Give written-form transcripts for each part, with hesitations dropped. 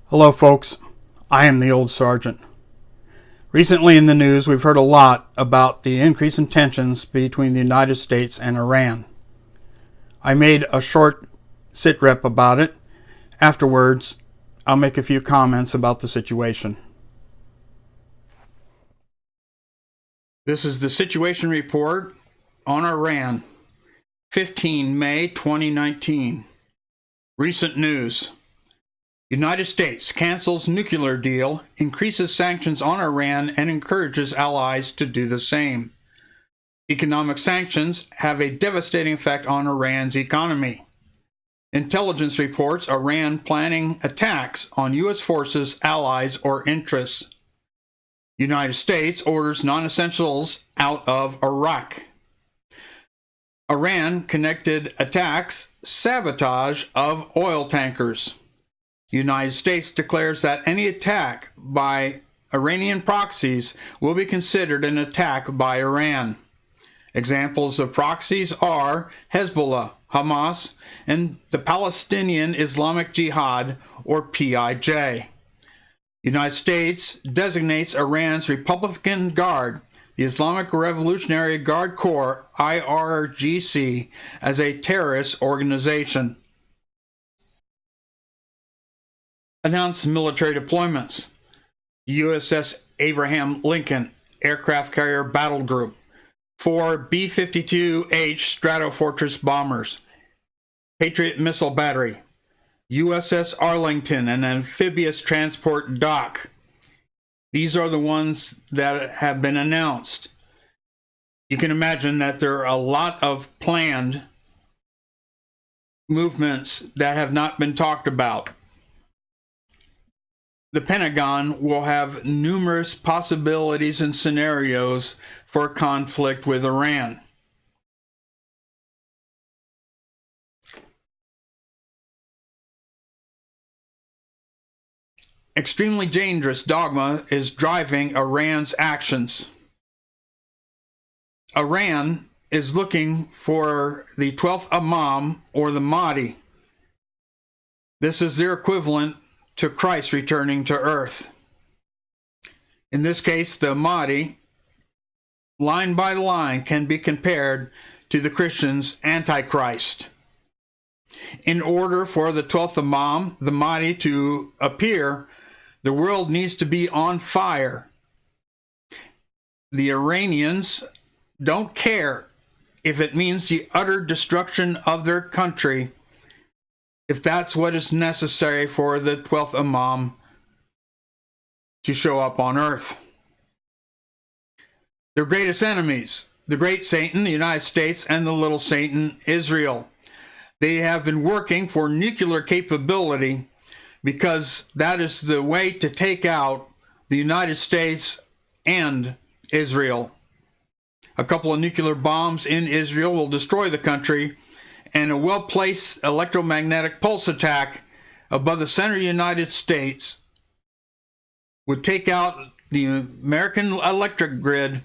Hello folks, I am the old sergeant. Recently in the news we've heard a lot about the increase in tensions between the United States and Iran. I made a short SITREP about it. Afterwards, I'll make a few comments about the situation. This is the situation report on Iran, 15 May 2019. Recent news. United States cancels nuclear deal, increases sanctions on Iran, and encourages allies to do the same. Economic sanctions have a devastating effect on Iran's economy. Intelligence reports Iran planning attacks on U.S. forces, allies, or interests. United States orders non-essentials out of Iraq. Iran connected attacks, sabotage of oil tankers. United States declares that any attack by Iranian proxies will be considered an attack by Iran. Examples of proxies are Hezbollah, Hamas, and the Palestinian Islamic Jihad, or PIJ. United States designates Iran's Republican Guard, the Islamic Revolutionary Guard Corps, IRGC, as a terrorist organization. Announced military deployments. The USS Abraham Lincoln Aircraft Carrier Battle Group, 4 B-52H Stratofortress bombers, Patriot Missile Battery, USS Arlington, an amphibious transport dock. These are the ones that have been announced. You can imagine that there are a lot of planned movements that have not been talked about. The Pentagon will have numerous possibilities and scenarios for conflict with Iran. Extremely dangerous Dogma is driving Iran's actions. Iran is looking for the 12th Imam, or the Mahdi. This is their equivalent to Christ returning to earth. In this case, the Mahdi, line by line, can be compared to the Christians' Antichrist. In order for the 12th Imam, the Mahdi, to appear, the world needs to be on fire. The Iranians don't care if it means the utter destruction of their country, if that's what is necessary for the 12th Imam to show up on earth. Their greatest enemies, the great Satan, the United States, and the little Satan, Israel. They have been working for nuclear capability because that is the way to take out the United States and Israel. A couple of nuclear bombs in Israel will destroy the country, and a well-placed electromagnetic pulse attack above the center of the United States would take out the American electric grid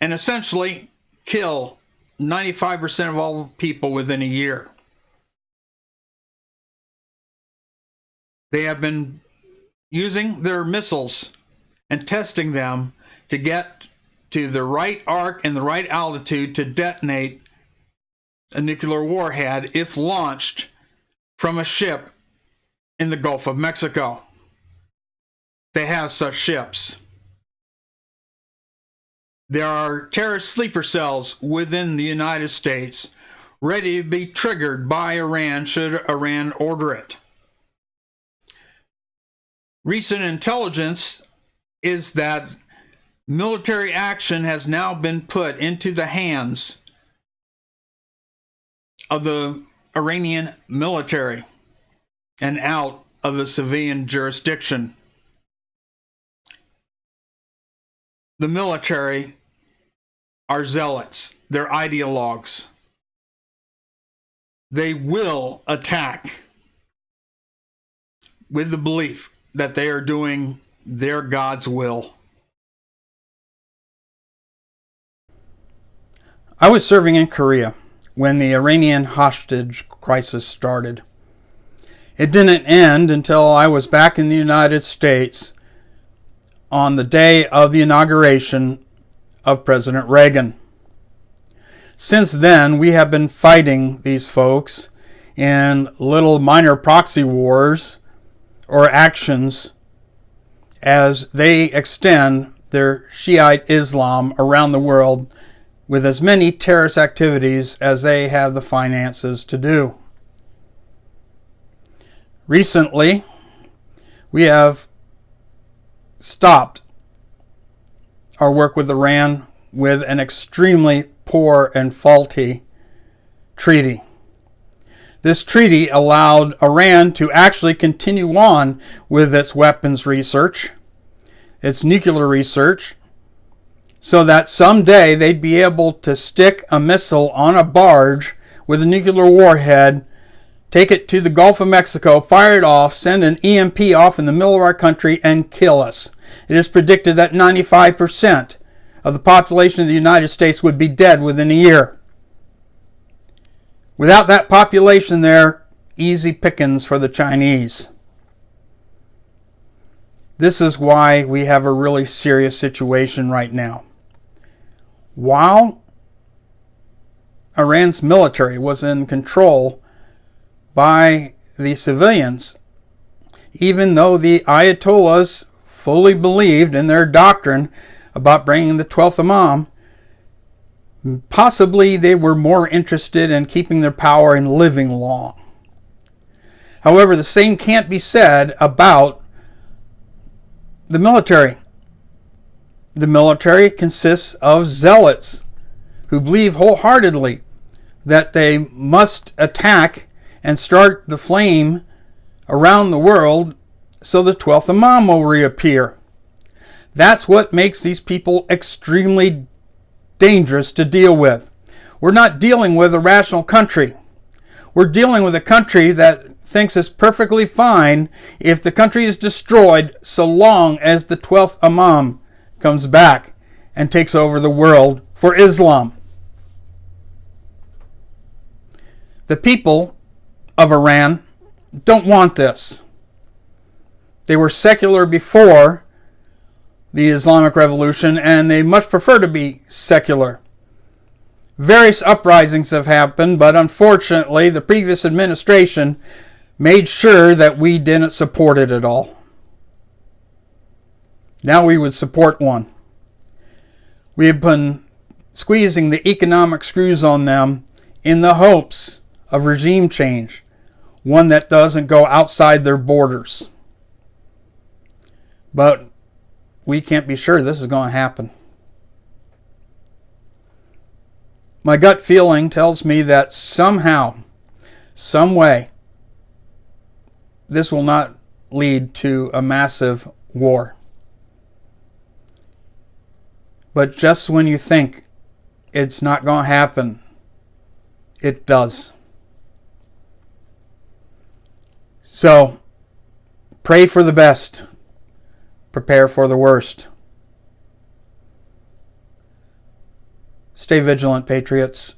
and essentially kill 95% of all people within a year. They have been using their missiles and testing them to get to the right arc and the right altitude to detonate a nuclear warhead if launched from a ship in the Gulf of Mexico. They have such ships. There are terrorist sleeper cells within the United States ready to be triggered by Iran should Iran order it. Recent intelligence is that military action has now been put into the hands of the Iranian military and out of the civilian jurisdiction. The military are zealots. They're ideologues. They will attack with the belief that they are doing their God's will. I was serving in Korea when the Iranian hostage crisis started. It didn't end until I was back in the United States on the day of the inauguration of President Reagan. Since then, we have been fighting these folks in little minor proxy wars or actions as they extend their Shiite Islam around the world with as many terrorist activities as they have the finances to do. Recently, we have stopped our work with Iran with an extremely poor and faulty treaty. This treaty allowed Iran to actually continue on with its weapons research, its nuclear research, so that someday they'd be able to stick a missile on a barge with a nuclear warhead, take it to the Gulf of Mexico, fire it off, send an EMP off in the middle of our country, and kill us. It is predicted that 95% of the population of the United States would be dead within a year. Without that population there, easy pickings for the Chinese. This is why we have a really serious situation right now. While Iran's military was in control by the civilians, even though the Ayatollahs fully believed in their doctrine about bringing the 12th Imam, possibly they were more interested in keeping their power and living long. However, the same can't be said about the military. The military consists of zealots who believe wholeheartedly that they must attack and start the flame around the world so the 12th Imam will reappear. That's what makes these people extremely dangerous to deal with. We're not dealing with a rational country. We're dealing with a country that thinks it's perfectly fine if the country is destroyed so long as the 12th Imam comes back and takes over the world for Islam. The people of Iran don't want this. They were secular before the Islamic Revolution, and they much prefer to be secular. Various uprisings have happened, but unfortunately the previous administration made sure that we didn't support it at all. Now we would support one. We have been squeezing the economic screws on them in the hopes of regime change, one that doesn't go outside their borders. But we can't be sure this is going to happen. My gut feeling tells me that somehow, some way, this will not lead to a massive war. But just when you think it's not going to happen, it does. So, pray for the best. Prepare for the worst. Stay vigilant, patriots.